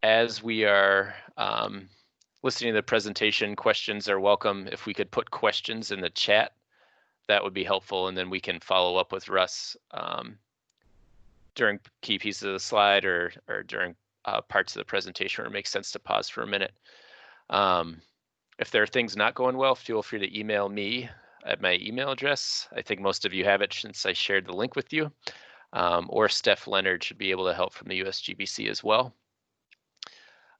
as we are listening to the presentation, questions are welcome. If we could put questions in the chat, that would be helpful, and then we can follow up with Russ during key pieces of the slide or during parts of the presentation where it makes sense to pause for a minute. If there are things not going well, feel free to email me at my email address. I think most of you have it since I shared the link with you. Or Steph Leonard should be able to help from the USGBC as well.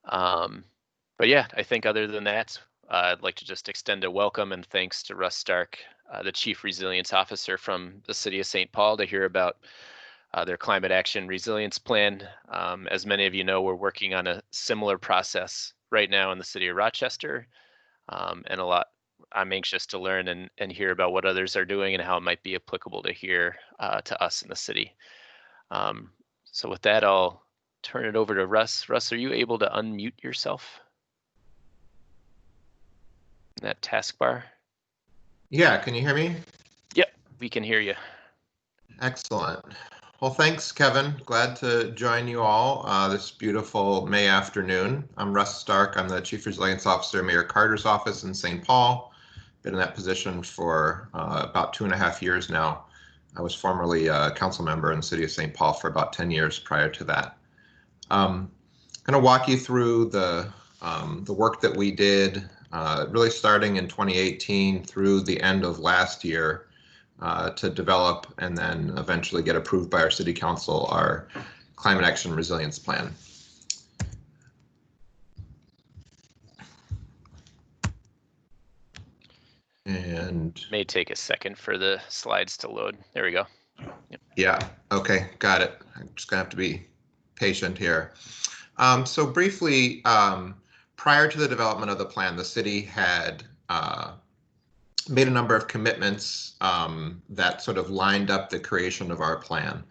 But yeah, I think other than that, I'd like to just extend a welcome and thanks to Russ Stark, the Chief Resilience Officer from the City of St. Paul, to hear about their Climate Action Resilience Plan. As many of you know, we're working on a similar process right now in the City of Rochester, and I'm anxious to learn and hear about what others are doing and how it might be applicable to here to us in the city. So with that, I'll turn it over to Russ. Russ, are you able to unmute yourself in that taskbar? Yeah, can you hear me? Yep, we can hear you. Excellent. Well, thanks, Kevin. Glad to join you all this beautiful May afternoon. I'm Russ Stark. I'm the Chief Resilience Officer at Mayor Carter's office in St. Paul. Been in that position for about 2.5 years now. I was formerly a council member in the City of St. Paul for about 10 years prior to that. I'm going to walk you through the work that we did really starting in 2018 through the end of last year to develop and then eventually get approved by our City Council our Climate Action Resilience Plan. And may take a second for the slides to load. There we go. Yep. Yeah, okay, got it. I'm just gonna have to be patient here. So briefly, prior to the development of the plan, the city had made a number of commitments that sort of lined up the creation of our plan.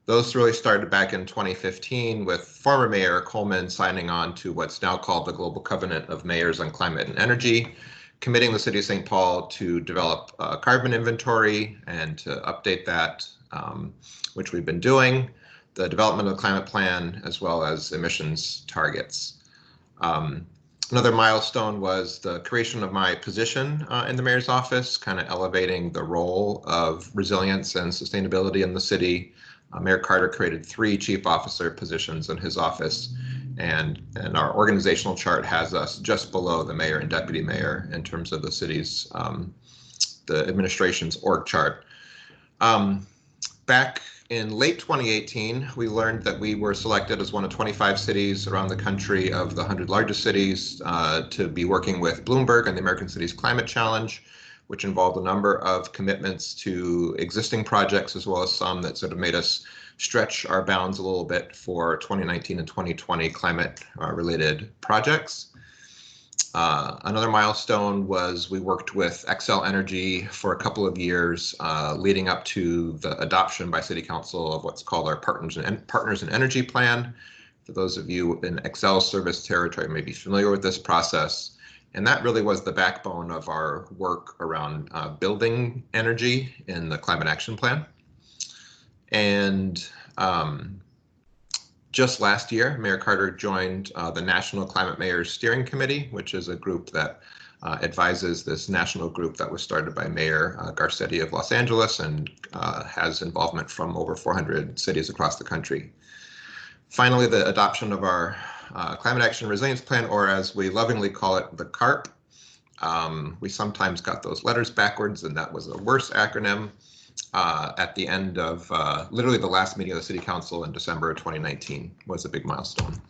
Those really started back in 2015 with former Mayor Coleman signing on to what's now called the Global Covenant of Mayors on Climate and Energy, committing the City of St. Paul to develop a carbon inventory and to update that, which we've been doing, the development of the climate plan, as well as emissions targets. Another milestone was the creation of my position in the mayor's office, kind of elevating the role of resilience and sustainability in the city. Mayor Carter created 3 chief officer positions in his office, and our organizational chart has us just below the mayor and deputy mayor in terms of the city's, the administration's org chart. Back in late 2018, we learned that we were selected as one of 25 cities around the country of the 100 largest cities to be working with Bloomberg and the American Cities Climate Challenge, which involved a number of commitments to existing projects, as well as some that sort of made us stretch our bounds a little bit for 2019 and 2020 climate-related projects. Another milestone was we worked with Xcel Energy for a couple of years leading up to the adoption by City Council of what's called our Partners in Energy Plan. For those of you in Xcel's service territory may be familiar with this process. And that really was the backbone of our work around building energy in the Climate Action Plan. And just last year, Mayor Carter joined the National Climate Mayors Steering Committee, which is a group that advises this national group that was started by Mayor Garcetti of Los Angeles and has involvement from over 400 cities across the country. Finally, the adoption of our Climate Action Resilience Plan, or as we lovingly call it, the CARP. We sometimes got those letters backwards, and that was a worse acronym. At the end of literally the last meeting of the City Council in December of 2019 was a big milestone.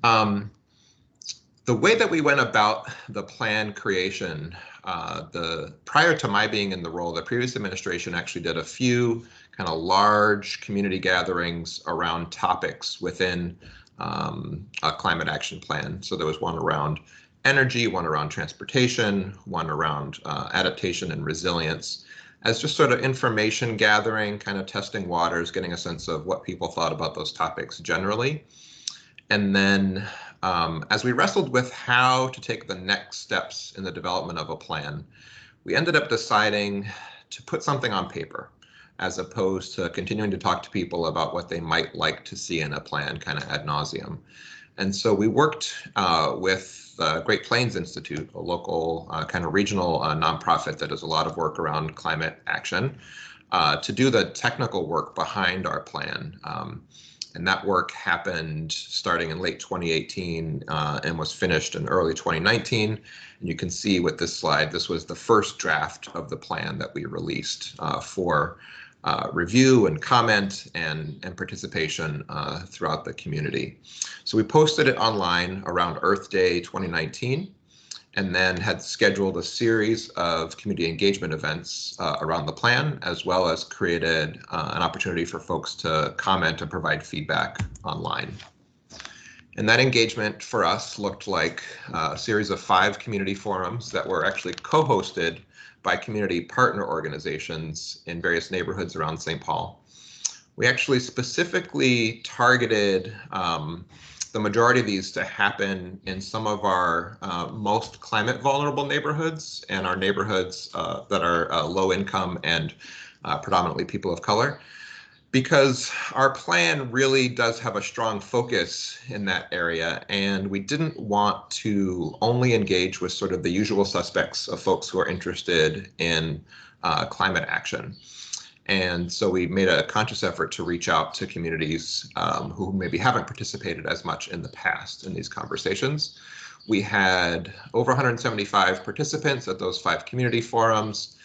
The way that we went about the plan creation, prior to my being in the role, the previous administration actually did a few kind of large community gatherings around topics within a climate action plan. So there was one around energy, one around transportation, one around adaptation and resilience, as just sort of information gathering, kind of testing waters, getting a sense of what people thought about those topics generally. And then as we wrestled with how to take the next steps in the development of a plan, we ended up deciding to put something on paper. as opposed to continuing to talk to people about what they might like to see in a plan kind of ad nauseum. And so we worked with the Great Plains Institute, a local kind of regional nonprofit that does a lot of work around climate action, to do the technical work behind our plan. And that work happened starting in late 2018 and was finished in early 2019. And you can see with this slide, this was the first draft of the plan that we released for review and comment and participation throughout the community. So we posted it online around Earth Day 2019, and then had scheduled a series of community engagement events around the plan, as well as created an opportunity for folks to comment and provide feedback online. And that engagement for us looked like a series of 5 community forums that were actually co-hosted by community partner organizations in various neighborhoods around St. Paul. We actually specifically targeted the majority of these to happen in some of our most climate vulnerable neighborhoods and our neighborhoods that are low income and predominantly people of color, because our plan really does have a strong focus in that area, and we didn't want to only engage with sort of the usual suspects of folks who are interested in climate action. And so we made a conscious effort to reach out to communities who maybe haven't participated as much in the past in these conversations. We had over 175 participants at those 5 community forums.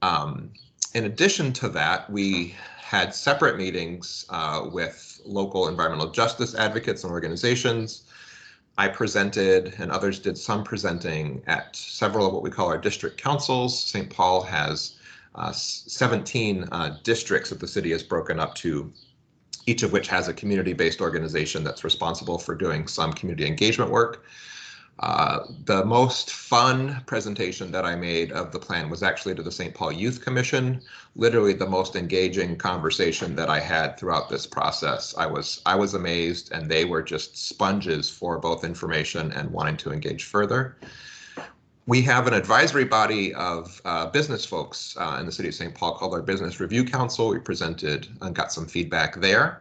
In addition to that, we had separate meetings with local environmental justice advocates and organizations. I presented and others did some presenting at several of what we call our district councils. St. Paul has 17 districts that the city has broken up to, each of which has a community-based organization that's responsible for doing some community engagement work. The most fun presentation that I made of the plan was actually to the St. Paul Youth Commission, literally the most engaging conversation that I had throughout this process. I was amazed, and they were just sponges for both information and wanting to engage further. We have an advisory body of business folks in the city of St. Paul called our Business Review Council. We presented and got some feedback there,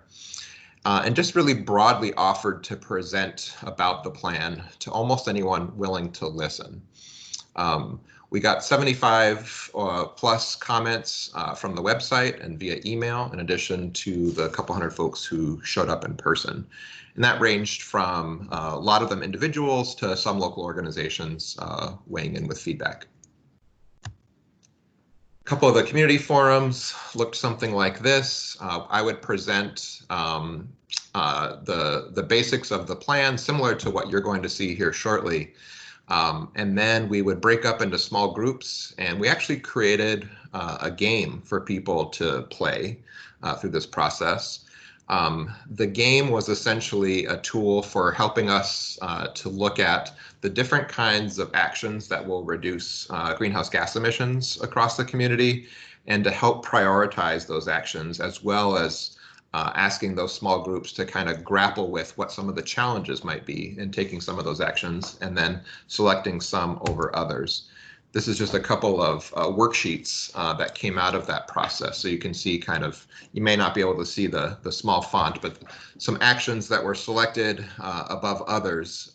and just really broadly offered to present about the plan to almost anyone willing to listen. We got 75 plus comments from the website and via email, in addition to the couple hundred folks who showed up in person. And that ranged from a lot of them individuals to some local organizations weighing in with feedback. A couple of the community forums looked something like this. I would present the basics of the plan, similar to what you're going to see here shortly. And then we would break up into small groups, and we actually created a game for people to play through this process. The game was essentially a tool for helping us to look at the different kinds of actions that will reduce greenhouse gas emissions across the community, and to help prioritize those actions, as well as asking those small groups to kind of grapple with what some of the challenges might be in taking some of those actions, and then selecting some over others. This is just a couple of worksheets that came out of that process. So you can see kind of, you may not be able to see the small font, but some actions that were selected above others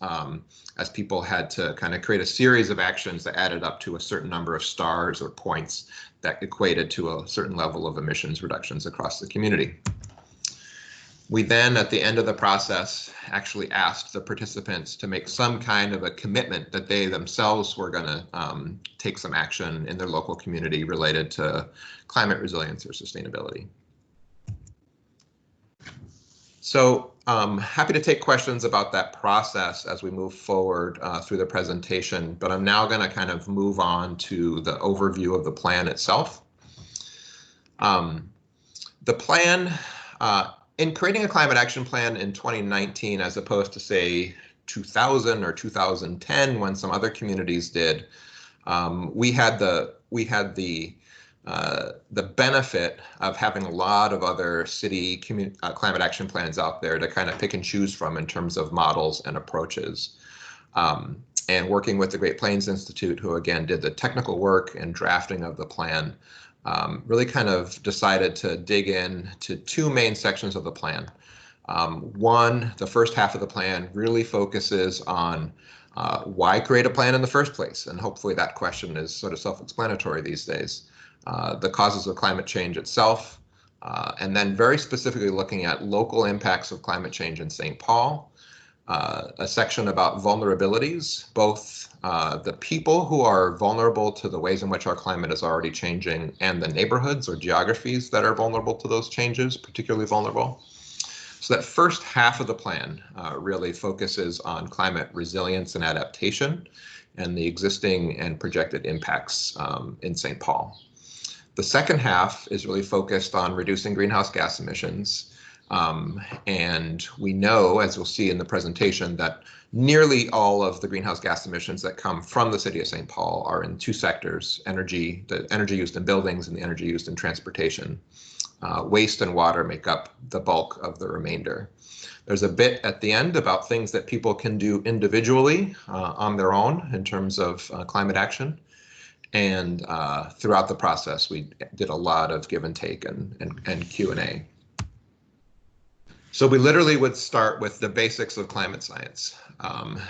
as people had to kind of create a series of actions that added up to a certain number of stars or points that equated to a certain level of emissions reductions across the community. We then, at the end of the process, actually asked the participants to make some kind of a commitment that they themselves were going to take some action in their local community related to climate resilience or sustainability. So happy to take questions about that process as we move forward through the presentation, but I'm now going to kind of move on to the overview of the plan itself. The plan, in creating a climate action plan in 2019, as opposed to say 2000 or 2010, when some other communities did, we had the benefit of having a lot of other city climate action plans out there to kind of pick and choose from in terms of models and approaches. And working with the Great Plains Institute, who again did the technical work and drafting of the plan, really kind of decided to dig in to two main sections of the plan. One, the first half of the plan really focuses on why create a plan in the first place? And hopefully that question is sort of self-explanatory these days. The causes of climate change itself, and then very specifically looking at local impacts of climate change in St. Paul, a section about vulnerabilities, both the people who are vulnerable to the ways in which our climate is already changing and the neighborhoods or geographies that are vulnerable to those changes, particularly vulnerable. So that first half of the plan really focuses on climate resilience and adaptation and the existing and projected impacts in St. Paul. The second half is really focused on reducing greenhouse gas emissions. And we know, as we'll see in the presentation, that nearly all of the greenhouse gas emissions that come from the city of St. Paul are in two sectors: energy, the energy used in buildings, and the energy used in transportation. Waste and water make up the bulk of the remainder. There's a bit at the end about things that people can do individually on their own in terms of climate action. And throughout the process, we did a lot of give and take and Q&A. So we literally would start with the basics of climate science.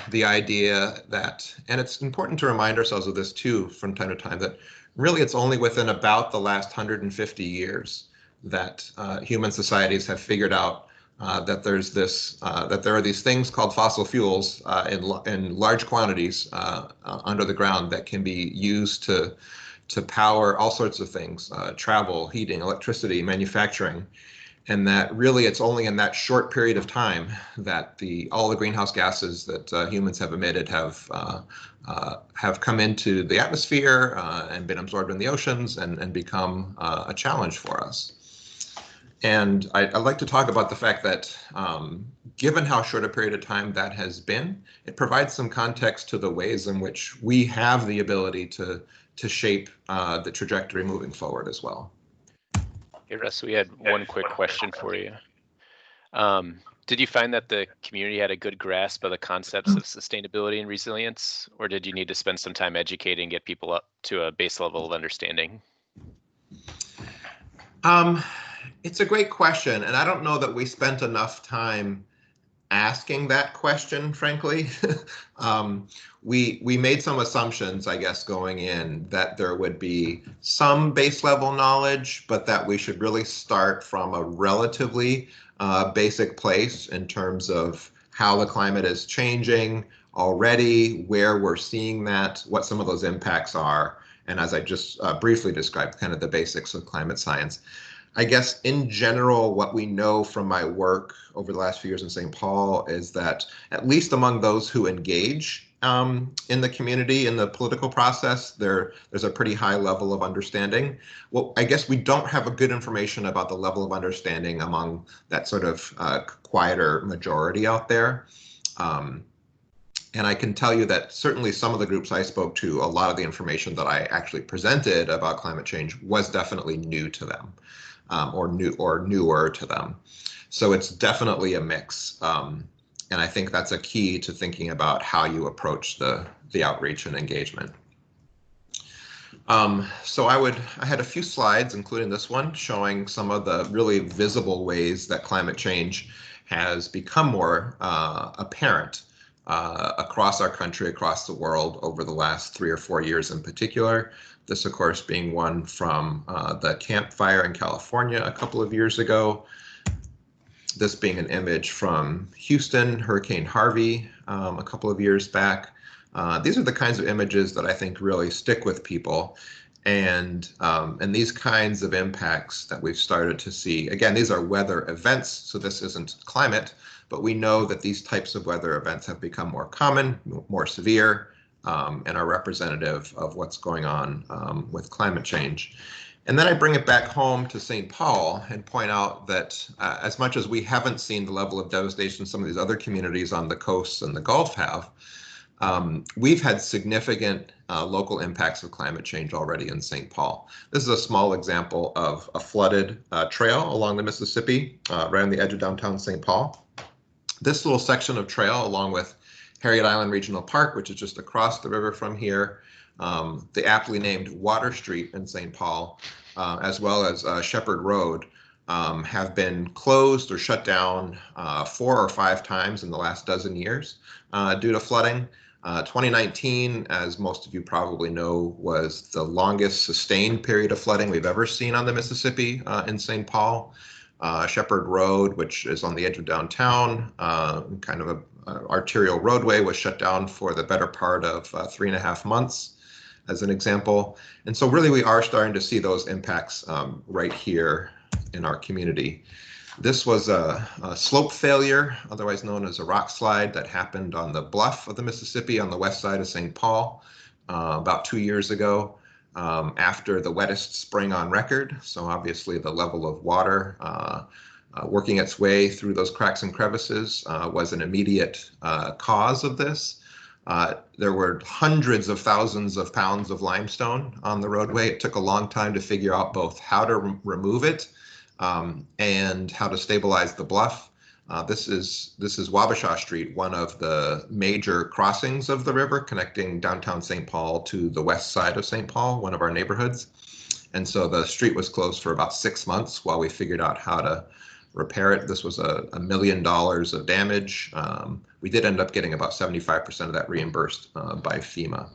The idea that, and it's important to remind ourselves of this too from time to time, that really it's only within about the last 150 years that human societies have figured out that there's this that there are these things called fossil fuels in large quantities under the ground that can be used to power all sorts of things: travel, heating, electricity, manufacturing. And that really it's only in that short period of time that all the greenhouse gases that humans have emitted have come into the atmosphere and been absorbed in the oceans and become a challenge for us. And I'd like to talk about the fact that given how short a period of time that has been, it provides some context to the ways in which we have the ability to shape the trajectory moving forward as well. Hey, Russ, we had one quick question for you. Did you find that the community had a good grasp of the concepts of sustainability and resilience, or did you need to spend some time educating, get people up to a base level of understanding? It's a great question, and I don't know that we spent enough time asking that question, frankly. We made some assumptions, I guess, going in that there would be some base level knowledge, but that we should really start from a relatively basic place in terms of how the climate is changing already, where we're seeing that, what some of those impacts are, and as I just briefly described, kind of the basics of climate science. I guess in general, what we know from my work over the last few years in St. Paul is that at least among those who engage in the community, in the political process, there's a pretty high level of understanding. Well, I guess we don't have a good information about the level of understanding among that sort of quieter majority out there. And I can tell you that certainly some of the groups I spoke to, a lot of the information that I actually presented about climate change was definitely new to them. Or newer to them. So it's definitely a mix. And I think that's a key to thinking about how you approach the outreach and engagement. So I had a few slides, including this one, showing some of the really visible ways that climate change has become more apparent across our country, across the world over the last 3 or 4 years in particular. This, of course, being one from the Camp Fire in California a couple of years ago. This being an image from Houston, Hurricane Harvey, a couple of years back. These are the kinds of images that I think really stick with people. And these kinds of impacts that we've started to see, again, these are weather events, so this isn't climate, but we know that these types of weather events have become more common, more severe, and are representative of what's going on with climate change. And then I bring it back home to St. Paul and point out that as much as we haven't seen the level of devastation some of these other communities on the coasts and the Gulf have, we've had significant local impacts of climate change already in St. Paul. This is a small example of a flooded trail along the Mississippi, right on the edge of downtown St. Paul. This little section of trail, along with Harriet Island Regional Park, which is just across the river from here, the aptly named Water Street in St. Paul, as well as Shepherd Road, have been closed or shut down 4 or 5 times in the last dozen years due to flooding. 2019, as most of you probably know, was the longest sustained period of flooding we've ever seen on the Mississippi in St. Paul. Shepherd Road, which is on the edge of downtown, kind of a arterial roadway, was shut down for the better part of 3.5 months, as an example. And so really we are starting to see those impacts right here in our community. This was a slope failure, otherwise known as a rock slide, that happened on the bluff of the Mississippi on the west side of St. Paul about 2 years ago, after the wettest spring on record. So obviously the level of water working its way through those cracks and crevices was an immediate cause of this. There were hundreds of thousands of pounds of limestone on the roadway. It took a long time to figure out both how to remove it and how to stabilize the bluff. This is Wabasha Street, one of the major crossings of the river connecting downtown St. Paul to the west side of St. Paul, one of our neighborhoods. And so the street was closed for about 6 months while we figured out how to repair it. This was $1 million of damage. We did end up getting about 75% of that reimbursed by FEMA.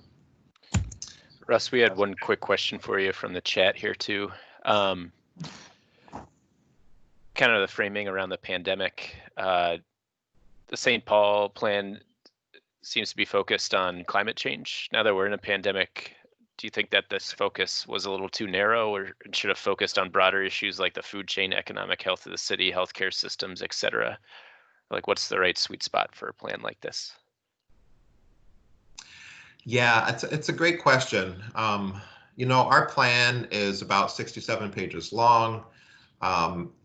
Russ, we had one quick question for you from the chat here too. Kind of the framing around the pandemic. The St. Paul plan seems to be focused on climate change. Now that we're in a pandemic, do you think that this focus was a little too narrow, or should have focused on broader issues like the food chain, economic health of the city, healthcare systems, et cetera? Like, what's the right sweet spot for a plan like this? Yeah, it's a great question. You know, our plan is about 67 pages long.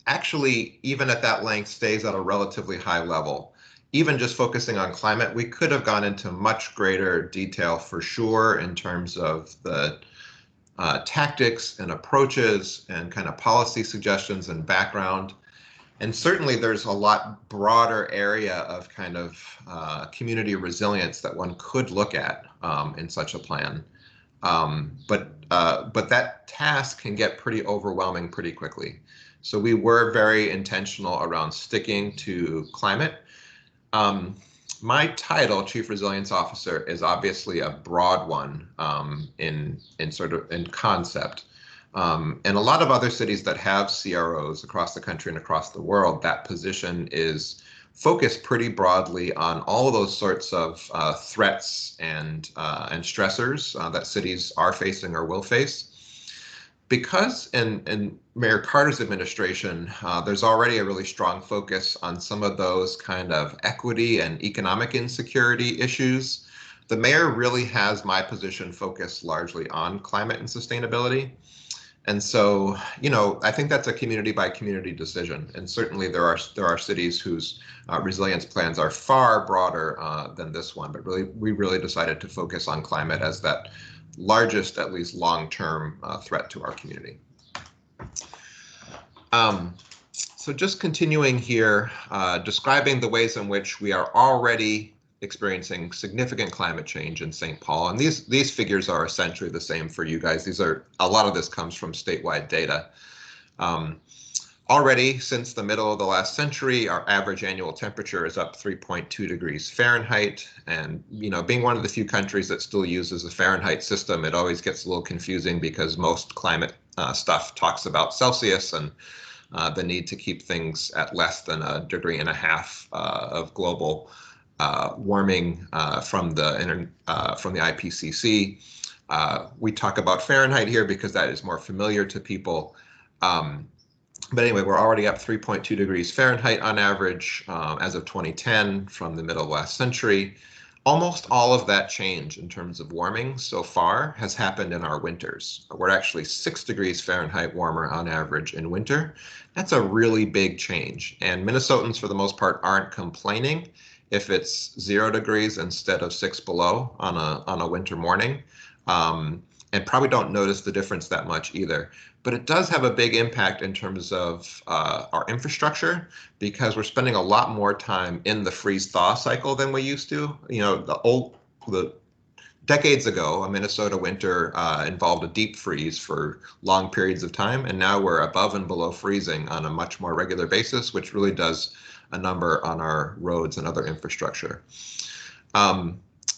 Actually, even at that length, stays at a relatively high level. Even just focusing on climate, we could have gone into much greater detail for sure in terms of the tactics and approaches and kind of policy suggestions and background. And certainly there's a lot broader area of kind of community resilience that one could look at in such a plan. But that task can get pretty overwhelming pretty quickly. So we were very intentional around sticking to climate. My title, Chief Resilience Officer, is obviously a broad one in concept. And a lot of other cities that have CROs across the country and across the world, that position is focused pretty broadly on all of those sorts of threats and stressors that cities are facing or will face. Because in Mayor Carter's administration, there's already a really strong focus on some of those kind of equity and economic insecurity issues. The mayor really has my position focused largely on climate and sustainability. And so, you know, I think that's a community by community decision. And certainly there are cities whose resilience plans are far broader than this one. But really, we really decided to focus on climate as that largest, at least long-term threat to our community. So just continuing here, describing the ways in which we are already experiencing significant climate change in St. Paul. And these figures are essentially the same for you guys. A lot of this comes from statewide data. Already since the middle of the last century, our average annual temperature is up 3.2 degrees Fahrenheit. And, you know, being one of the few countries that still uses a Fahrenheit system, it always gets a little confusing because most climate stuff talks about Celsius and the need to keep things at less than 1.5 degrees of global warming from the IPCC. We talk about Fahrenheit here because that is more familiar to people. But anyway, we're already up 3.2 degrees Fahrenheit on average as of 2010 from the middle of last century. Almost all of that change in terms of warming so far has happened in our winters. We're actually 6 degrees Fahrenheit warmer on average in winter. That's a really big change. And Minnesotans, for the most part, aren't complaining if it's 0 degrees instead of 6 below on a winter morning. And probably don't notice the difference that much either. But it does have a big impact in terms of our infrastructure because we're spending a lot more time in the freeze-thaw cycle than we used to. You know, Decades ago, a Minnesota winter involved a deep freeze for long periods of time, and now we're above and below freezing on a much more regular basis, which really does a number on our roads and other infrastructure.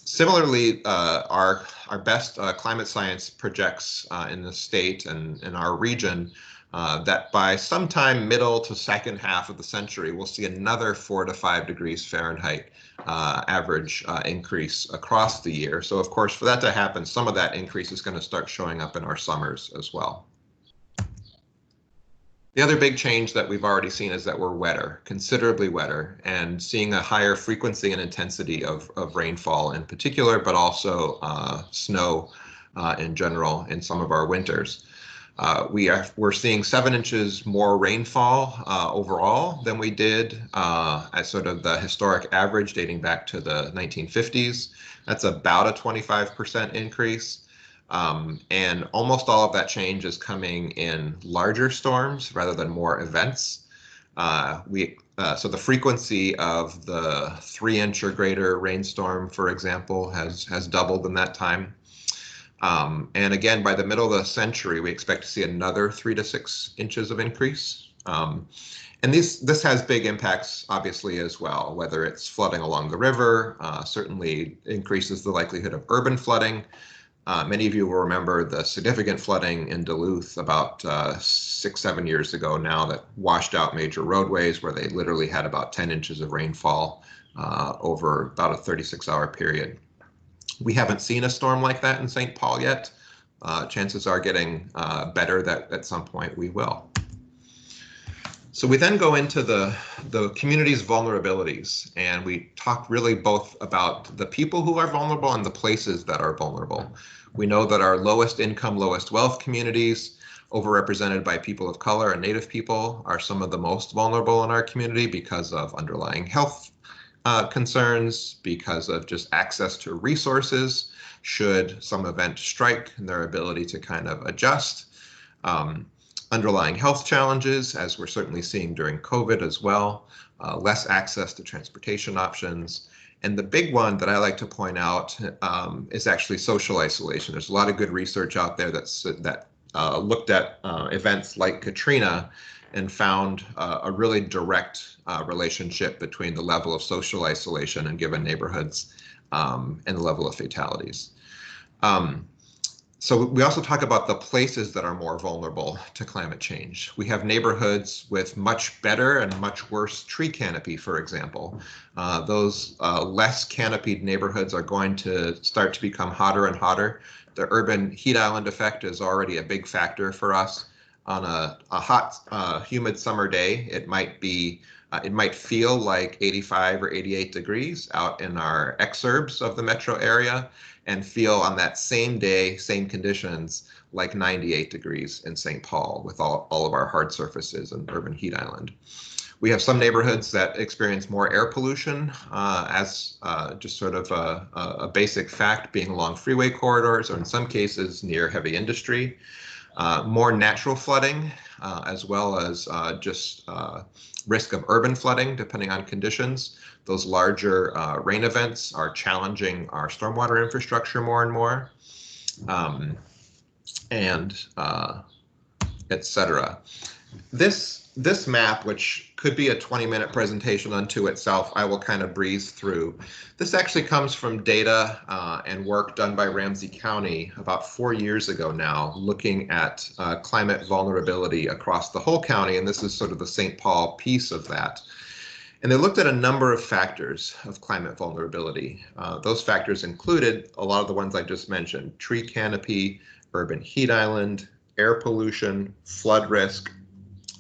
Similarly, our best climate science projects in the state and in our region that by sometime middle to second half of the century, we'll see another 4 to 5 degrees Fahrenheit average increase across the year. So of course, for that to happen, some of that increase is going to start showing up in our summers as well. The other big change that we've already seen is that we're wetter, considerably wetter, and seeing a higher frequency and intensity of rainfall in particular, but also snow in general in some of our winters. We're seeing 7 inches more rainfall overall than we did at sort of the historic average dating back to the 1950s. That's about a 25% increase. And almost all of that change is coming in larger storms rather than more events. So the frequency of the 3-inch or greater rainstorm, for example, has doubled in that time. And again, by the middle of the century, we expect to see another 3 to 6 inches of increase. And this has big impacts, obviously, as well, whether it's flooding along the river, certainly increases the likelihood of urban flooding. Many of you will remember the significant flooding in Duluth about 6-7 years ago now that washed out major roadways where they literally had about 10 inches of rainfall over about a 36-hour period. We haven't seen a storm like that in St. Paul yet. Chances are getting better that at some point we will. So we then go into the community's vulnerabilities, and we talk really both about the people who are vulnerable and the places that are vulnerable. We know that our lowest income, lowest wealth communities, overrepresented by people of color and Native people, are some of the most vulnerable in our community because of underlying health concerns, because of just access to resources should some event strike, and their ability to kind of adjust. Underlying health challenges, as we're certainly seeing during COVID as well, less access to transportation options. And the big one that I like to point out is actually social isolation. There's a lot of good research out there that looked at events like Katrina and found a really direct relationship between the level of social isolation in given neighborhoods and the level of fatalities. So we also talk about the places that are more vulnerable to climate change. We have neighborhoods with much better and much worse tree canopy, for example. Those less canopied neighborhoods are going to start to become hotter and hotter. The urban heat island effect is already a big factor for us. On a hot, humid summer day, it might feel like 85 or 88 degrees out in our exurbs of the metro area, and feel on that same day, same conditions, like 98 degrees in St. Paul with all of our hard surfaces and urban heat island. We have some neighborhoods that experience more air pollution as just sort of a basic fact, being along freeway corridors or in some cases near heavy industry. More natural flooding, as well as just risk of urban flooding, depending on conditions. Those larger rain events are challenging our stormwater infrastructure more and more, et cetera. This map, which could be a 20-minute presentation unto itself, I will kind of breeze through. This actually comes from data and work done by Ramsey County about 4 years ago now, looking at climate vulnerability across the whole county, and this is sort of the St. Paul piece of that. And they looked at a number of factors of climate vulnerability. Those factors included a lot of the ones I just mentioned: tree canopy, urban heat island, air pollution, flood risk,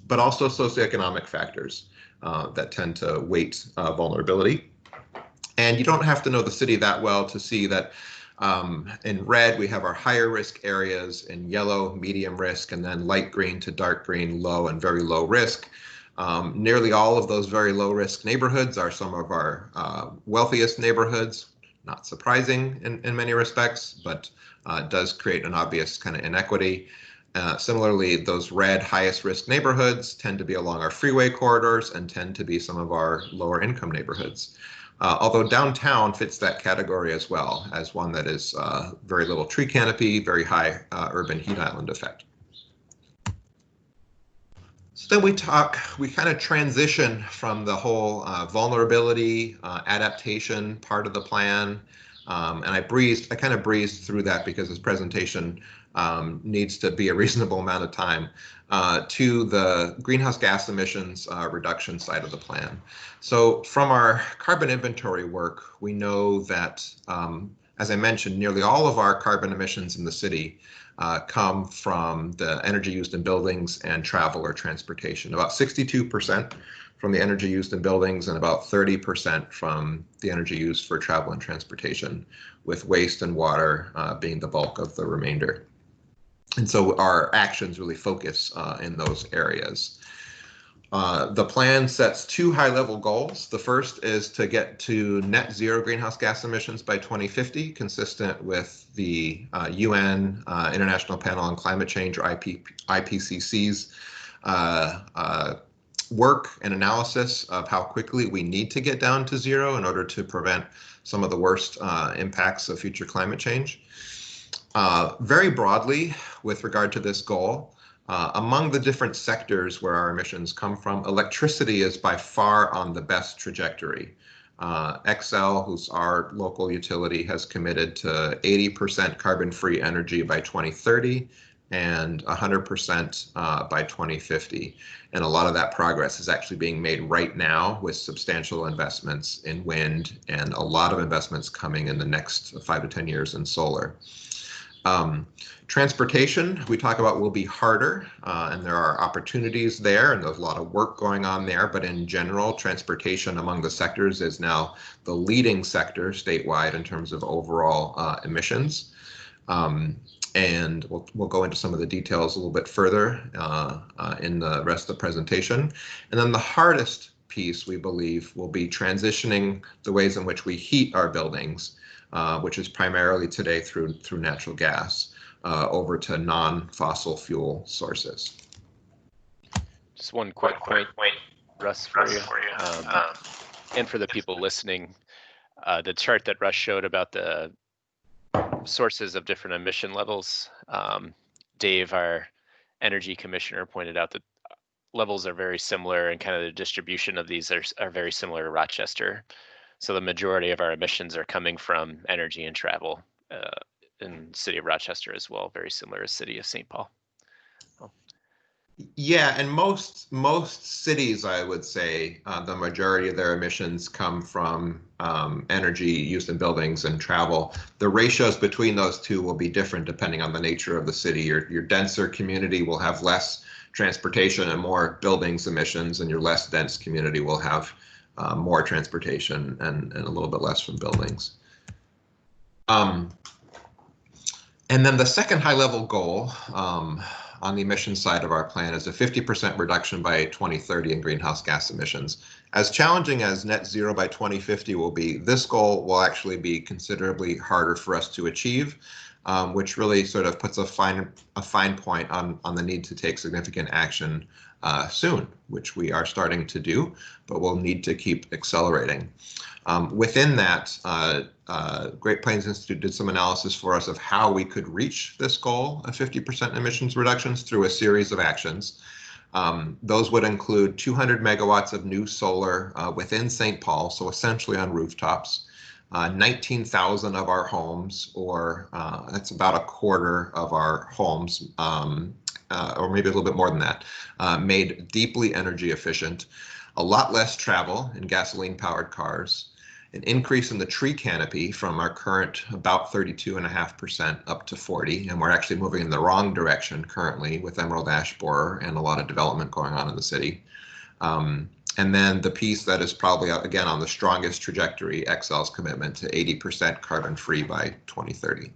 but also socioeconomic factors that tend to weight vulnerability. And you don't have to know the city that well to see that in red, we have our higher risk areas, in yellow, medium risk, and then light green to dark green, low and very low risk. Nearly all of those very low risk neighborhoods are some of our wealthiest neighborhoods. Not surprising in many respects, but does create an obvious kind of inequity. Similarly, those red highest risk neighborhoods tend to be along our freeway corridors and tend to be some of our lower income neighborhoods. although downtown fits that category as well as one that is very little tree canopy, very high urban heat island effect. So then we kind of transition from the whole vulnerability, adaptation part of the plan. And I kind of breezed through that because this presentation needs to be a reasonable amount of time, to the greenhouse gas emissions reduction side of the plan. So from our carbon inventory work, we know that, as I mentioned, nearly all of our carbon emissions in the city come from the energy used in buildings and travel or transportation. About 62% from the energy used in buildings and about 30% from the energy used for travel and transportation, with waste and water being the bulk of the remainder. And so our actions really focus in those areas. The plan sets two high-level goals. The first is to get to net zero greenhouse gas emissions by 2050, consistent with the UN International Panel on Climate Change, or IPCC's work and analysis of how quickly we need to get down to zero in order to prevent some of the worst impacts of future climate change. Very broadly, with regard to this goal, among the different sectors where our emissions come from, electricity is by far on the best trajectory. Xcel, who's our local utility, has committed to 80% carbon-free energy by 2030 and 100% by 2050. And a lot of that progress is actually being made right now with substantial investments in wind and a lot of investments coming in the next 5 to 10 years in solar. Transportation, we talk about, will be harder, and there are opportunities there, and there's a lot of work going on there. But in general, transportation among the sectors is now the leading sector statewide in terms of overall emissions. And we'll go into some of the details a little bit further in the rest of the presentation. And then the hardest piece, we believe, will be transitioning the ways in which we heat our buildings, which is primarily today through natural gas, over to non-fossil fuel sources. Just one quick point, Russ, for you, and for the people listening, the chart that Russ showed about the sources of different emission levels, Dave, our energy commissioner, pointed out that levels are very similar, and kind of the distribution of these are very similar to Rochester. So the majority of our emissions are coming from energy and travel in the City of Rochester as well, very similar to City of St. Paul. Yeah, and most cities, I would say, the majority of their emissions come from energy used in buildings and travel. The ratios between those two will be different depending on the nature of the city. Your denser community will have less transportation and more buildings emissions, and your less dense community will have more transportation and a little bit less from buildings. And then the second high-level goal on the emission side of our plan is a 50% reduction by 2030 in greenhouse gas emissions. As challenging as net zero by 2050 will be, this goal will actually be considerably harder for us to achieve, which really sort of puts a fine point on the need to take significant action soon, which we are starting to do, but we'll need to keep accelerating. Within that, Great Plains Institute did some analysis for us of how we could reach this goal of 50% emissions reductions through a series of actions. Those would include 200 megawatts of new solar within St. Paul, so essentially on rooftops, 19,000 of our homes, or that's about a quarter of our homes, or maybe a little bit more than that, made deeply energy efficient, a lot less travel in gasoline-powered cars, an increase in the tree canopy from our current about 32.5% up to 40, and we're actually moving in the wrong direction currently with emerald ash borer and a lot of development going on in the city. And then the piece that is probably, again, on the strongest trajectory, Xcel's commitment to 80% carbon-free by 2030.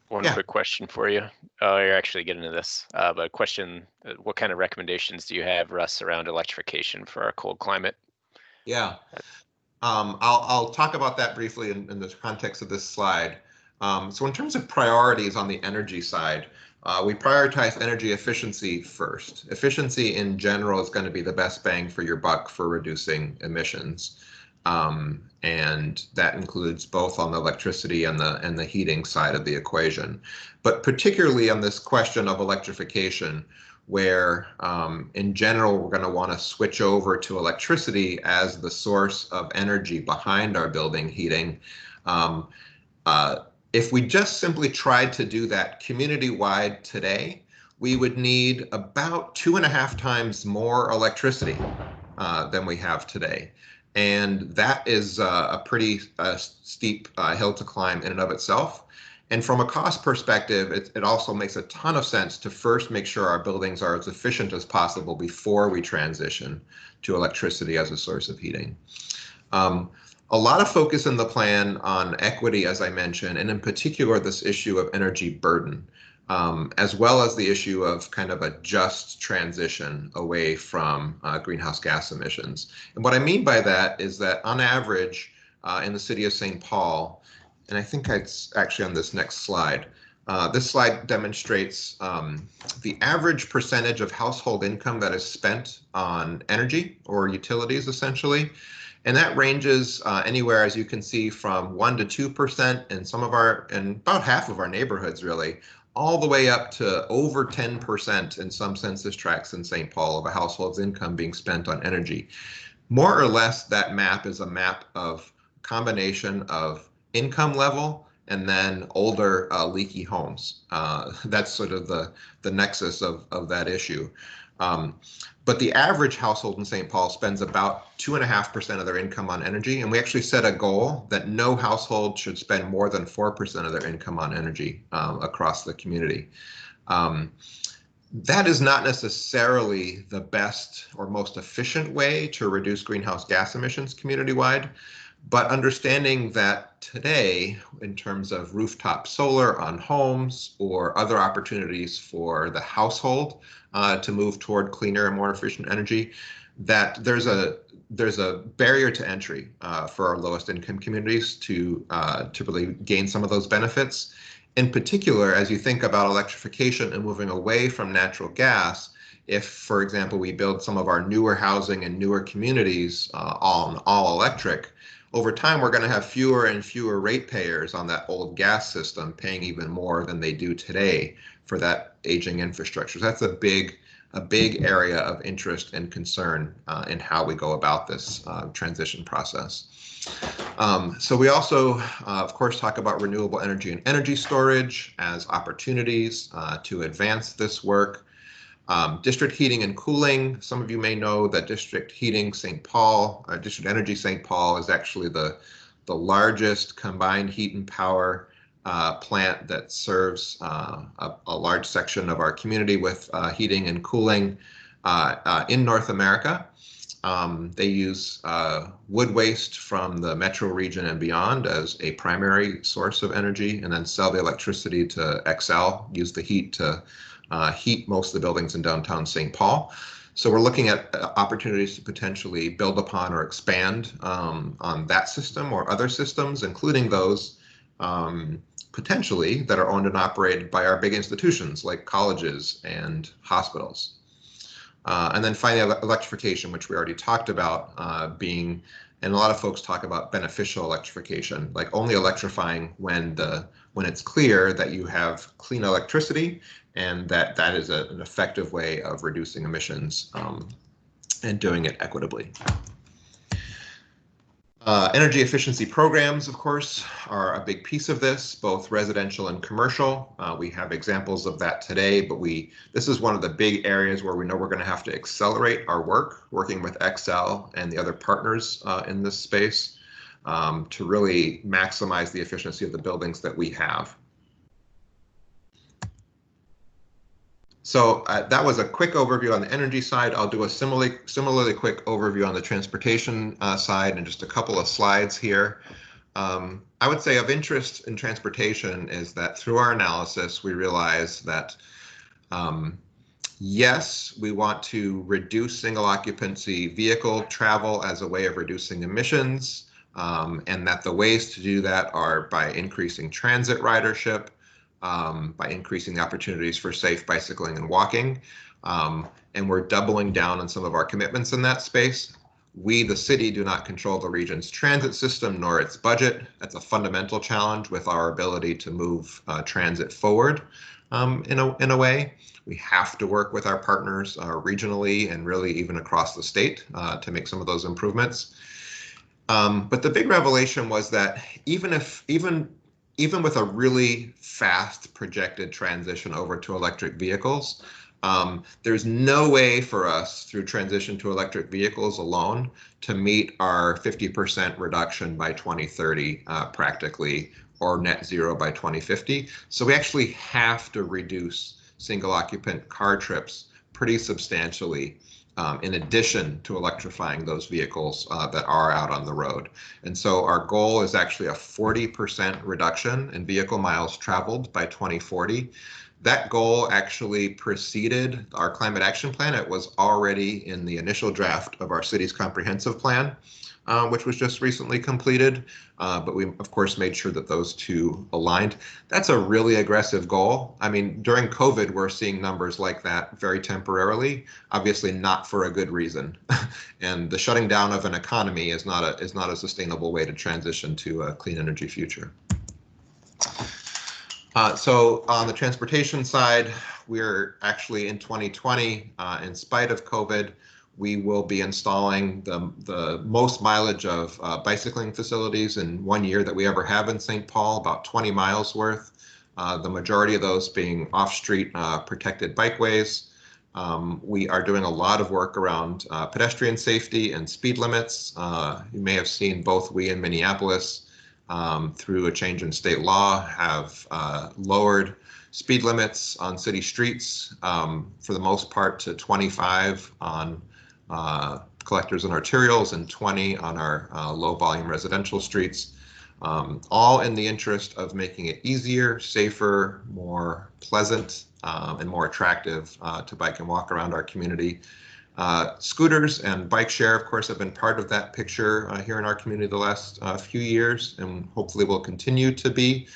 One quick question for you. You're actually getting to this, but question, what kind of recommendations do you have, Russ, around electrification for our cold climate? Yeah, I'll talk about that briefly in the context of this slide. So in terms of priorities on the energy side, We prioritize energy efficiency first. Efficiency in general is going to be the best bang for your buck for reducing emissions. And that includes both on the electricity and the heating side of the equation. But particularly on this question of electrification, where in general we're going to want to switch over to electricity as the source of energy behind our building heating. If we just simply tried to do that community-wide today, we would need about 2.5 times more electricity than we have today. And that is a pretty steep hill to climb in and of itself. And from a cost perspective, it also makes a ton of sense to first make sure our buildings are as efficient as possible before we transition to electricity as a source of heating. A lot of focus in the plan on equity, as I mentioned, and in particular, this issue of energy burden, as well as the issue of kind of a just transition away from greenhouse gas emissions. And what I mean by that is that on average, in the city of St. Paul, and I think it's actually on this next slide, this slide demonstrates the average percentage of household income that is spent on energy or utilities, essentially. And that ranges anywhere, as you can see, from 1% to 2% in some of our, and about half of our neighborhoods, really, all the way up to over 10% in some census tracts in St. Paul of a household's income being spent on energy. More or less, that map is a map of combination of income level and then older leaky homes. That's sort of the nexus of that issue. But the average household in St. Paul spends about 2.5% of their income on energy. And we actually set a goal that no household should spend more than 4% of their income on energy across the community. That is not necessarily the best or most efficient way to reduce greenhouse gas emissions community-wide. But understanding that today, in terms of rooftop solar on homes or other opportunities for the household to move toward cleaner and more efficient energy, that there's a barrier to entry for our lowest income communities to really gain some of those benefits. In particular, as you think about electrification and moving away from natural gas, if, for example, we build some of our newer housing and newer communities all electric, over time, we're going to have fewer and fewer ratepayers on that old gas system paying even more than they do today for that aging infrastructure. So that's a big area of interest and concern in how we go about this transition process. So we also, of course, talk about renewable energy and energy storage as opportunities to advance this work. District heating and cooling. Some of you may know that District Heating St. Paul, District Energy St. Paul is actually the largest combined heat and power plant that serves a large section of our community with heating and cooling in North America. They use wood waste from the metro region and beyond as a primary source of energy, and then sell the electricity to Xcel, use the heat to heat most of the buildings in downtown St. Paul. So we're looking at opportunities to potentially build upon or expand on that system or other systems, including those potentially that are owned and operated by our big institutions like colleges and hospitals. And then finally, electrification, which we already talked about being, and a lot of folks talk about beneficial electrification, like only electrifying when it's clear that you have clean electricity and that is an effective way of reducing emissions and doing it equitably. Energy efficiency programs, of course, are a big piece of this, both residential and commercial. We have examples of that today, but this is one of the big areas where we know we're going to have to accelerate our work, working with Xcel and the other partners in this space to really maximize the efficiency of the buildings that we have. So that was a quick overview on the energy side. I'll do a similarly quick overview on the transportation side in just a couple of slides here. I would say of interest in transportation is that through our analysis, we realize that yes, we want to reduce single occupancy vehicle travel as a way of reducing emissions, and that the ways to do that are by increasing transit ridership, by increasing the opportunities for safe bicycling and walking. And we're doubling down on some of our commitments in that space. We, the city, do not control the region's transit system nor its budget. That's a fundamental challenge with our ability to move transit forward in a way. We have to work with our partners regionally and really even across the state to make some of those improvements. But the big revelation was that even with a really fast projected transition over to electric vehicles, there's no way for us through transition to electric vehicles alone to meet our 50% reduction by 2030 practically, or net zero by 2050. So we actually have to reduce single occupant car trips pretty substantially in addition to electrifying those vehicles that are out on the road. And so our goal is actually a 40% reduction in vehicle miles traveled by 2040. That goal actually preceded our climate action plan. It was already in the initial draft of our city's comprehensive plan, which was just recently completed. But we, of course, made sure that those two aligned. That's a really aggressive goal. I mean, during COVID, we're seeing numbers like that very temporarily, obviously not for a good reason. And the shutting down of an economy is not a sustainable way to transition to a clean energy future. So on the transportation side, we're actually in 2020, in spite of COVID, we will be installing the most mileage of bicycling facilities in 1 year that we ever have in St. Paul, about 20 miles worth. The majority of those being off-street protected bikeways. We are doing a lot of work around pedestrian safety and speed limits. You may have seen both we in Minneapolis through a change in state law have lowered speed limits on city streets for the most part to 25 on collectors and arterials and 20 on our low volume residential streets, all in the interest of making it easier, safer, more pleasant, and more attractive to bike and walk around our community. Scooters and bike share, of course, have been part of that picture here in our community the last few years, and hopefully will continue to be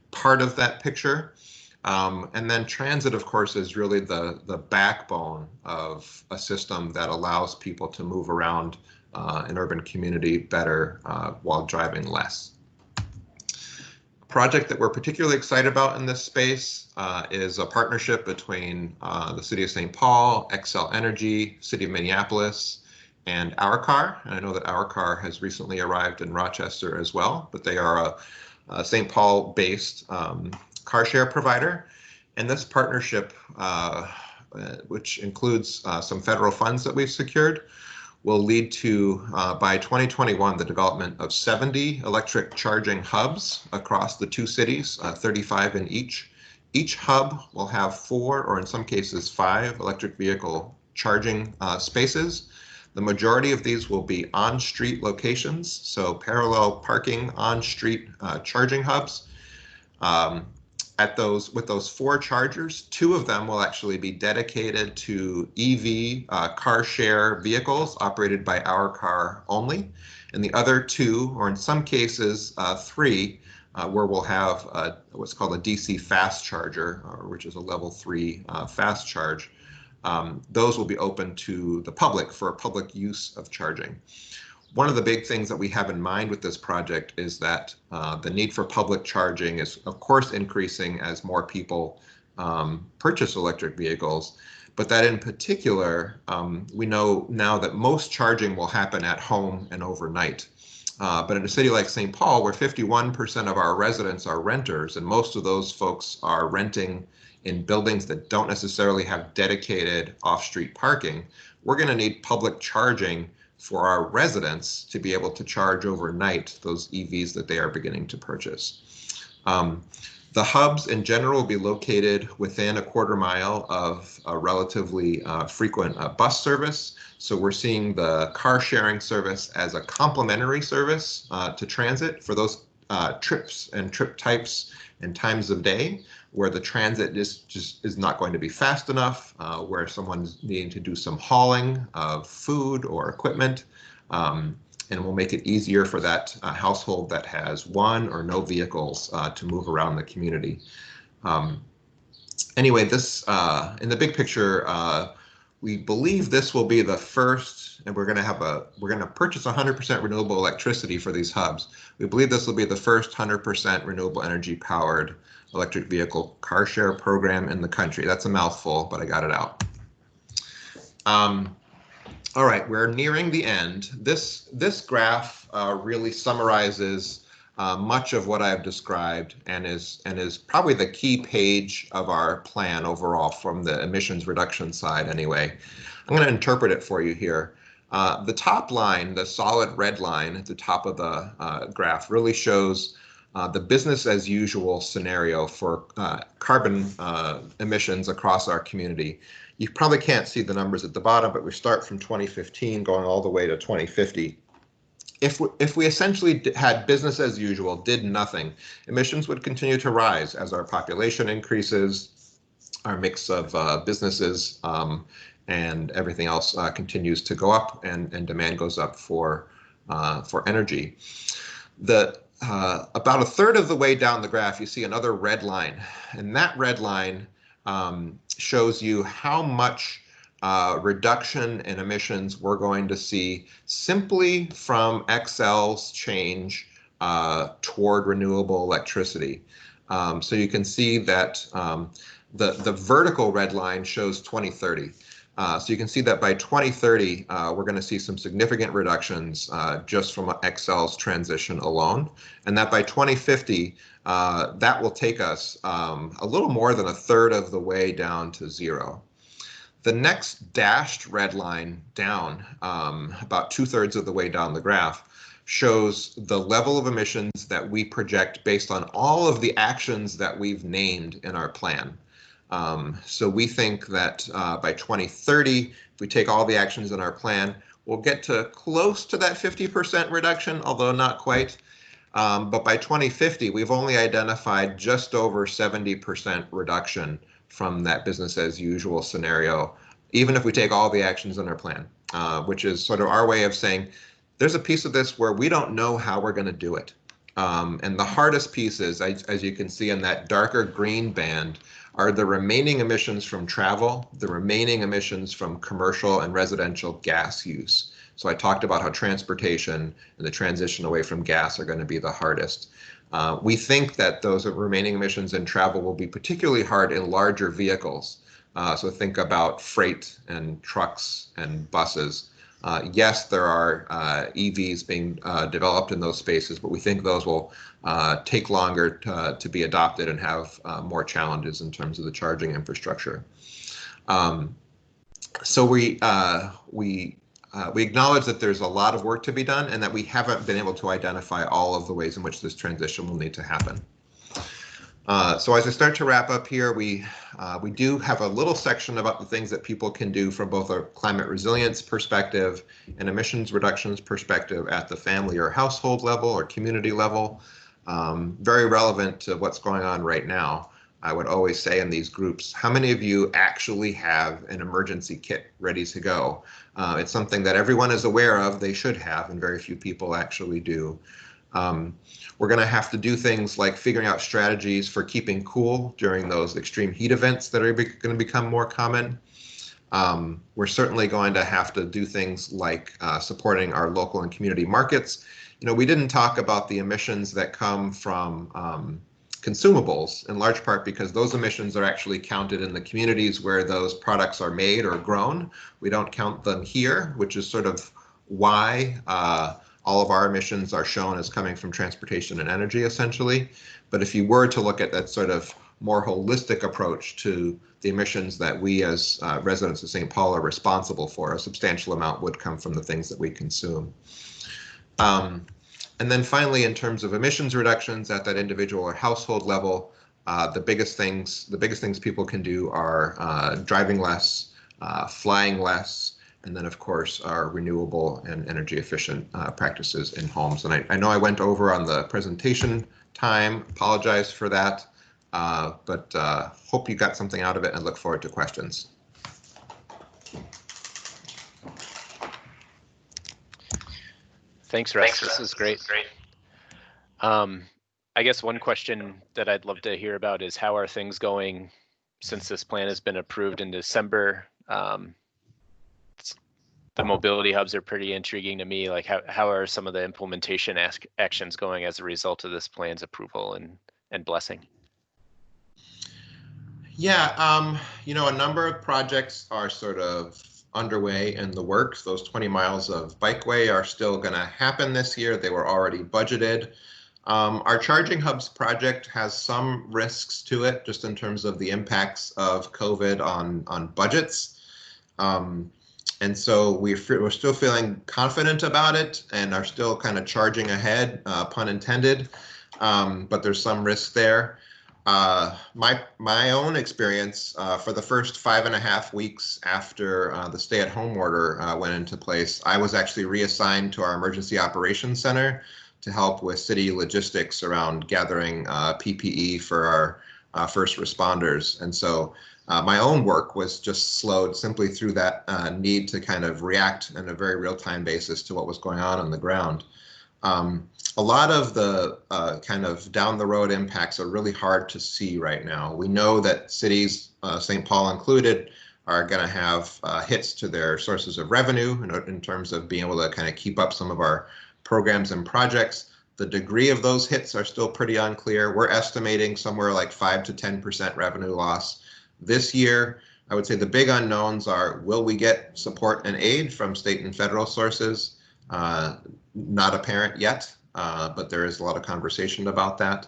part of that picture. And then transit, of course, is really the backbone of a system that allows people to move around an urban community better while driving less. A project that we're particularly excited about in this space is a partnership between the City of St. Paul, Xcel Energy, City of Minneapolis, and Our Car. And I know that Our Car has recently arrived in Rochester as well, but they are a St. Paul-based car share provider. And this partnership, which includes some federal funds that we've secured, will lead to, by 2021, the development of 70 electric charging hubs across the two cities, 35 in each. Each hub will have 4, or in some cases 5, electric vehicle charging spaces. The majority of these will be on-street locations, so parallel parking on-street charging hubs. With those 4 chargers, 2 of them will actually be dedicated to EV car share vehicles operated by Our Car only, and the other 2, or in some cases 3, where we'll have what's called a DC fast charger, which is a level 3 fast charge. Those will be open to the public for public use of charging. One of the big things that we have in mind with this project is that the need for public charging is, of course, increasing as more people purchase electric vehicles, but that in particular, we know now that most charging will happen at home and overnight. But in a city like St. Paul, where 51% of our residents are renters, and most of those folks are renting in buildings that don't necessarily have dedicated off-street parking, we're going to need public charging for our residents to be able to charge overnight those EVs that they are beginning to purchase. The hubs in general will be located within a quarter mile of a relatively frequent bus service. So we're seeing the car sharing service as a complementary service to transit for those trips and trip types and times of day where the transit is not going to be fast enough, where someone's needing to do some hauling of food or equipment, and will make it easier for that household that has 1 or no vehicles to move around the community. Anyway, this in the big picture, we believe this will be the first, and we're going to purchase 100% renewable electricity for these hubs. We believe this will be the first 100% renewable energy powered electric vehicle car share program in the country. That's a mouthful, but I got it out. All right, we're nearing the end. This graph really summarizes much of what I've described and is probably the key page of our plan overall from the emissions reduction side anyway. I'm going to interpret it for you here. The top line, the solid red line at the top of the graph, really shows the business as usual scenario for carbon emissions across our community. You probably can't see the numbers at the bottom, but we start from 2015 going all the way to 2050. If we essentially had business as usual, did nothing, emissions would continue to rise as our population increases, our mix of businesses and everything else continues to go up, and demand goes up for energy. About a third of the way down the graph, you see another red line, and that red line shows you how much reduction in emissions we're going to see simply from XL's change toward renewable electricity. So you can see that the vertical red line shows 2030. So you can see that by 2030, we're going to see some significant reductions just from XL's transition alone, and that by 2050, that will take us a little more than a third of the way down to zero. The next dashed red line down, about 2/3 of the way down the graph, shows the level of emissions that we project based on all of the actions that we've named in our plan. So we think that by 2030, if we take all the actions in our plan, we'll get to close to that 50% reduction, although not quite. But by 2050, we've only identified just over 70% reduction from that business as usual scenario, even if we take all the actions in our plan, which is sort of our way of saying there's a piece of this where we don't know how we're going to do it. And the hardest pieces, as you can see in that darker green band, are the remaining emissions from travel, the remaining emissions from commercial and residential gas use. So I talked about how transportation and the transition away from gas are going to be the hardest. We think that those remaining emissions in travel will be particularly hard in larger vehicles. So think about freight and trucks and buses. Yes, there are EVs being developed in those spaces, but we think those will take longer to be adopted and have more challenges in terms of the charging infrastructure. So we acknowledge that there's a lot of work to be done and that we haven't been able to identify all of the ways in which this transition will need to happen. So as I start to wrap up here, we do have a little section about the things that people can do from both a climate resilience perspective and emissions reductions perspective at the family or household level or community level. Very relevant to what's going on right now. I would always say in these groups, how many of you actually have an emergency kit ready to go? It's something that everyone is aware of, they should have, and very few people actually do. We're going to have to do things like figuring out strategies for keeping cool during those extreme heat events that are going to become more common. We're certainly going to have to do things like supporting our local and community markets. You know, we didn't talk about the emissions that come from consumables, in large part because those emissions are actually counted in the communities where those products are made or grown. We don't count them here, which is sort of why all of our emissions are shown as coming from transportation and energy, essentially. But if you were to look at that sort of more holistic approach to the emissions that we as residents of St. Paul are responsible for, a substantial amount would come from the things that we consume. And then finally, in terms of emissions reductions at that individual or household level, the biggest things people can do are driving less, flying less, and then of course our renewable and energy efficient practices in homes. And I know I went over on the presentation time, apologize for that, but hope you got something out of it and look forward to questions. Thanks, Russ. This is great. I guess one question that I'd love to hear about is how are things going since this plan has been approved in December? The mobility hubs are pretty intriguing to me. Like how are some of the implementation actions going as a result of this plan's approval and blessing? Yeah, a number of projects are sort of underway in the works. Those 20 miles of bikeway are still going to happen this year. They were already budgeted. Our charging hubs project has some risks to it, just in terms of the impacts of COVID on budgets. And so we're still feeling confident about it and are still kind of charging ahead, pun intended. But there's some risk there. My own experience for the first 5.5 weeks after the stay-at-home order went into place, I was actually reassigned to our emergency operations center to help with city logistics around gathering PPE for our first responders. And so my own work was just slowed simply through that need to kind of react on a very real-time basis to what was going on the ground. A lot of the kind of down the road impacts are really hard to see right now. We know that cities, St. Paul included, are going to have hits to their sources of revenue in terms of being able to kind of keep up some of our programs and projects. The degree of those hits are still pretty unclear. We're estimating somewhere like 5 to 10% revenue loss this year. I would say the big unknowns are, will we get support and aid from state and federal sources? Not apparent yet, but there is a lot of conversation about that.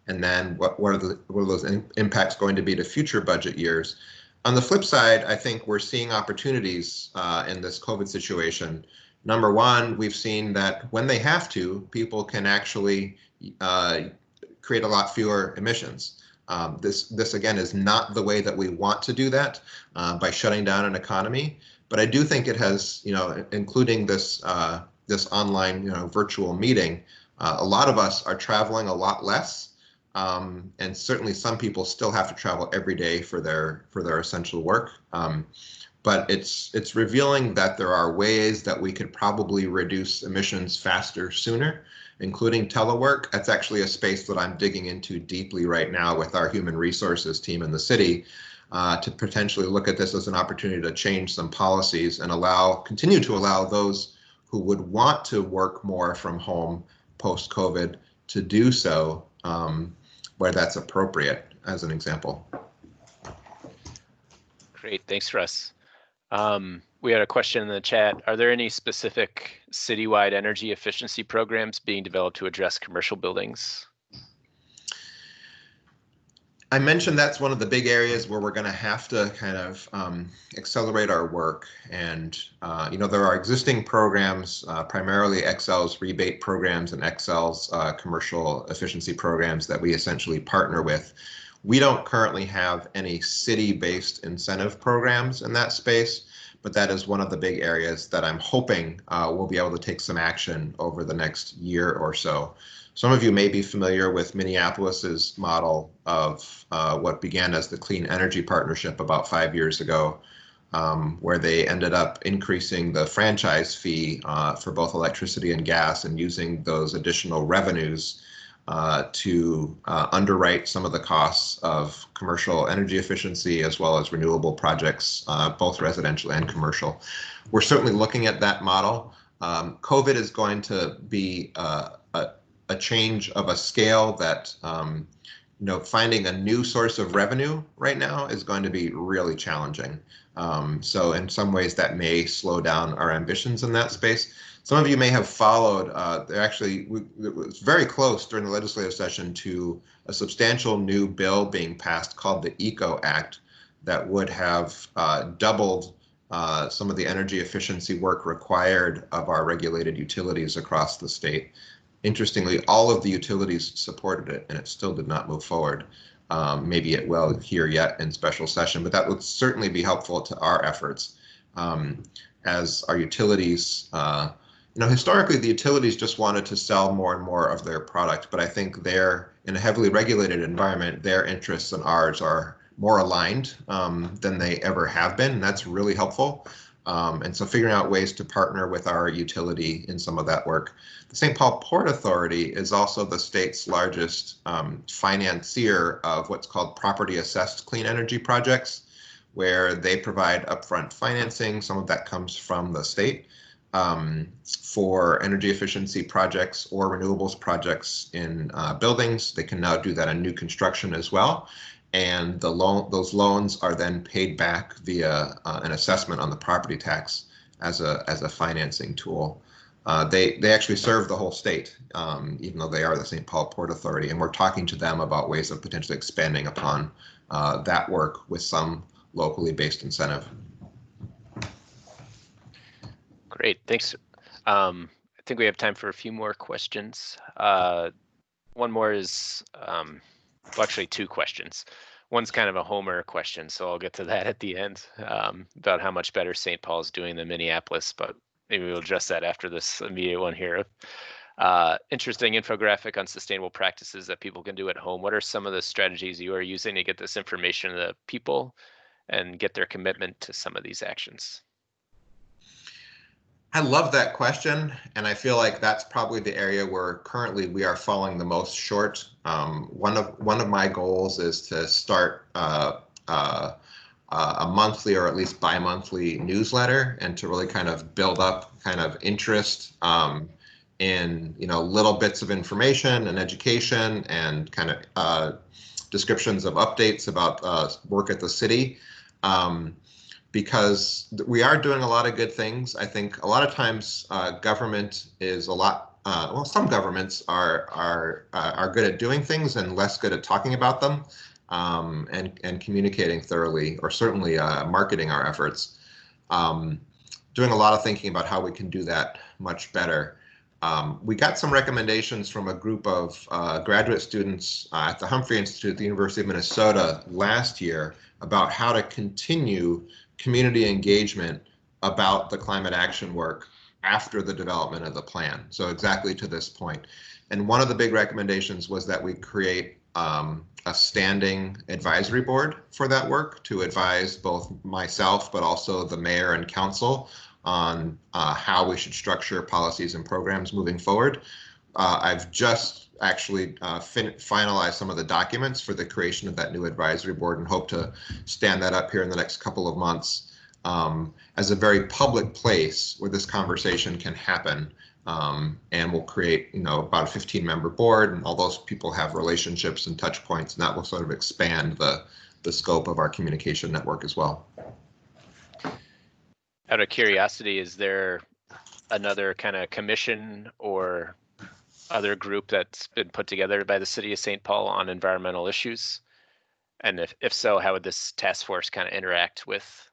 And then what are those impacts going to be to future budget years? On the flip side, I think we're seeing opportunities in this COVID situation. Number one, we've seen that when they have to, people can actually create a lot fewer emissions. This again is not the way that we want to do that by shutting down an economy. But I do think it has, including this this online, virtual meeting, a lot of us are traveling a lot less, and certainly some people still have to travel every day for their essential work. But it's revealing that there are ways that we could probably reduce emissions faster, sooner, including telework. That's actually a space that I'm digging into deeply right now with our human resources team in the city, to potentially look at this as an opportunity to change some policies and continue to allow those who would want to work more from home post-COVID to do so where that's appropriate, as an example. Great, thanks, Russ. We had a question in the chat. Are there any specific citywide energy efficiency programs being developed to address commercial buildings? I mentioned that's one of the big areas where we're going to have to kind of accelerate our work. And, there are existing programs, primarily Xcel's rebate programs and Xcel's commercial efficiency programs that we essentially partner with. We don't currently have any city-based incentive programs in that space, but that is one of the big areas that I'm hoping we'll be able to take some action over the next year or so. Some of you may be familiar with Minneapolis's model of what began as the Clean Energy Partnership about 5 years ago, where they ended up increasing the franchise fee for both electricity and gas and using those additional revenues to underwrite some of the costs of commercial energy efficiency as well as renewable projects, both residential and commercial. We're certainly looking at that model. COVID is going to be a change of a scale that finding a new source of revenue right now is going to be really challenging. So in some ways that may slow down our ambitions in that space. Some of you may have followed, it was very close during the legislative session to a substantial new bill being passed called the ECO Act that would have doubled some of the energy efficiency work required of our regulated utilities across the state. Interestingly, all of the utilities supported it, and it still did not move forward. Maybe it will here yet in special session, but that would certainly be helpful to our efforts as our utilities. Historically, the utilities just wanted to sell more and more of their product, but I think they're in a heavily regulated environment. Their interests and ours are more aligned than they ever have been, and that's really helpful. And so figuring out ways to partner with our utility in some of that work. The St. Paul Port Authority is also the state's largest financier of what's called property assessed clean energy projects, where they provide upfront financing. Some of that comes from the state for energy efficiency projects or renewables projects in buildings. They can now do that in new construction as well. And those loans are then paid back via an assessment on the property tax as a financing tool. They actually serve the whole state, even though they are the St. Paul Port Authority, and we're talking to them about ways of potentially expanding upon that work with some locally based incentive. Great, thanks. I think we have time for a few more questions. One more is, well, actually 2 questions. One's kind of a Homer question, so I'll get to that at the end, about how much better St. Paul is doing than Minneapolis, but maybe we'll address that after this immediate one here. Interesting infographic on sustainable practices that people can do at home. What are some of the strategies you are using to get this information to the people and get their commitment to some of these actions? I love that question, and I feel like that's probably the area where currently we are falling the most short. One of my goals is to start a monthly or at least bi-monthly newsletter, and to really kind of build up kind of interest in little bits of information and education and kind of descriptions of updates about work at the city. Because we are doing a lot of good things. I think a lot of times government is a lot, well, some governments are good at doing things and less good at talking about them and communicating thoroughly, or certainly marketing our efforts. Doing a lot of thinking about how we can do that much better. We got some recommendations from a group of graduate students at the Humphrey Institute at the University of Minnesota last year about how to continue community engagement about the climate action work after the development of the plan. So exactly to this point. And one of the big recommendations was that we create a standing advisory board for that work to advise both myself, but also the mayor and council on how we should structure policies and programs moving forward. I've just actually finalized some of the documents for the creation of that new advisory board, and hope to stand that up here in the next couple of months as a very public place where this conversation can happen. And we'll create, about a 15-member board, and all those people have relationships and touch points, and that will sort of expand the scope of our communication network as well. Out of curiosity, is there another kind of commission or other group that's been put together by the city of St. Paul on environmental issues? And if so, how would this task force kind of interact with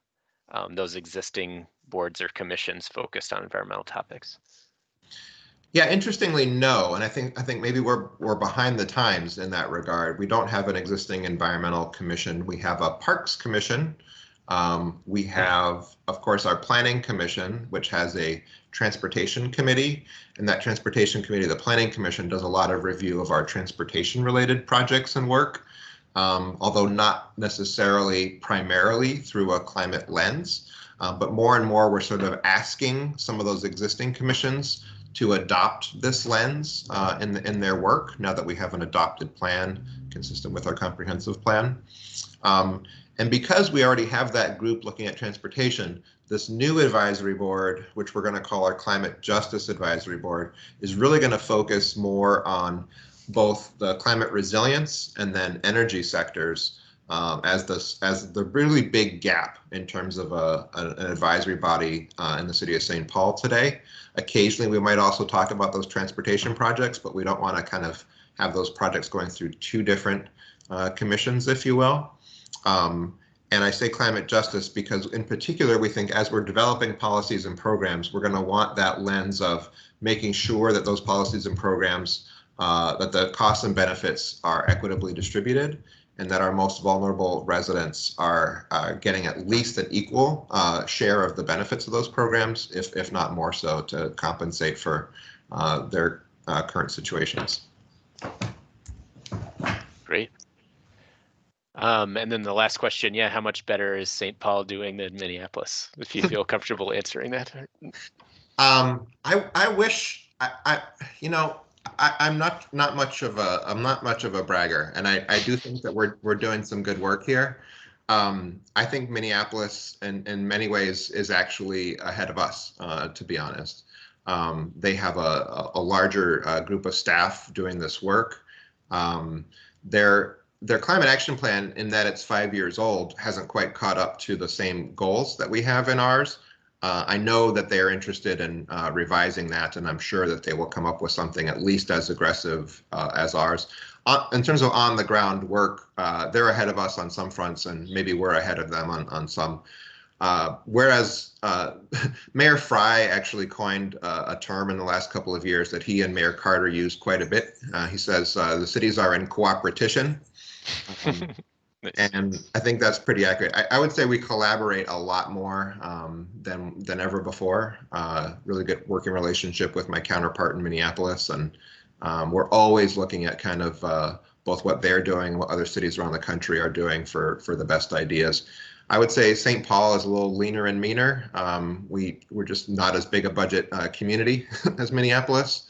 those existing boards or commissions focused on environmental topics? Yeah, interestingly, no. And I think maybe we're behind the times in that regard. We don't have an existing environmental commission. We have a parks commission. We have, of course, our planning commission, which has a transportation committee. And that transportation committee, the planning commission, does a lot of review of our transportation related projects and work, although not necessarily primarily through a climate lens. But more and more, we're sort of asking some of those existing commissions to adopt this lens in their work, now that we have an adopted plan consistent with our comprehensive plan. And because we already have that group looking at transportation, this new advisory board, which we're going to call our Climate Justice Advisory Board, is really going to focus more on both the climate resilience and then energy sectors as the really big gap in terms of an advisory body in the city of St. Paul today. Occasionally, we might also talk about those transportation projects, but we don't want to kind of have those projects going through 2 different commissions, if you will. And I say climate justice because in particular, we think as we're developing policies and programs, we're going to want that lens of making sure that those policies and programs, that the costs and benefits are equitably distributed, and that our most vulnerable residents are getting at least an equal share of the benefits of those programs, if not more so, to compensate for their current situations. Great. And then the last question, yeah, how much better is St. Paul doing than Minneapolis? If you feel comfortable answering that. I wish I'm not much of a bragger, and I do think that we're doing some good work here. I think Minneapolis, in many ways, is actually ahead of us, to be honest. They have a larger group of staff doing this work. Their climate action plan, in that it's 5 years old, hasn't quite caught up to the same goals that we have in ours. I know that they are interested in revising that, and I'm sure that they will come up with something at least as aggressive as ours. In terms of on the ground work, they're ahead of us on some fronts, and maybe we're ahead of them on some. Whereas Mayor Fry actually coined a term in the last couple of years that he and Mayor Carter use quite a bit. He says the cities are in cooperation. Nice. And I think that's pretty accurate. I would say we collaborate a lot more than ever before. Really good working relationship with my counterpart in Minneapolis, and we're always looking at kind of both what they're doing and what other cities around the country are doing for the best ideas. I would say St. Paul is a little leaner and meaner. We're just not as big a budget community as Minneapolis.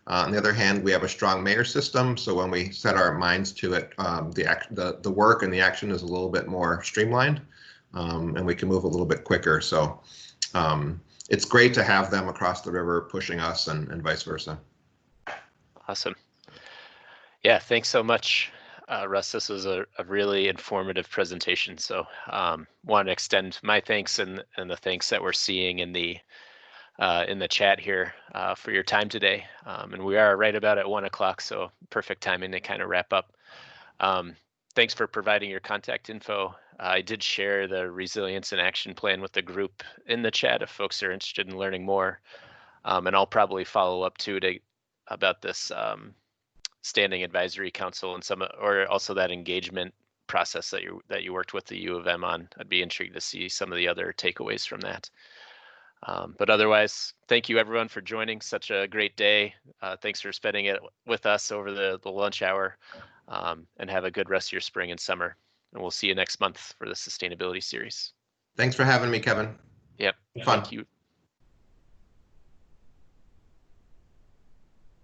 On the other hand, we have a strong mayor system, so when we set our minds to it, the work and the action is a little bit more streamlined, and we can move a little bit quicker. So it's great to have them across the river pushing us, and vice versa. Awesome. Yeah, thanks so much, Russ. This was a really informative presentation. So want to extend my thanks and the thanks that we're seeing in the chat here for your time today. And we are right about at 1 o'clock, so perfect timing to kind of wrap up. Thanks for providing your contact info. I did share the Resilience and Action Plan with the group in the chat if folks are interested in learning more. And I'll probably follow up too about this Standing Advisory Council and or also that engagement process that you worked with the U of M on. I'd be intrigued to see some of the other takeaways from that. But otherwise, thank you everyone for joining. Such a great day. Thanks for spending it with us over the lunch hour, and have a good rest of your spring and summer. And we'll see you next month for the Sustainability Series. Thanks for having me, Kevin. Yep. Fun. Thank you.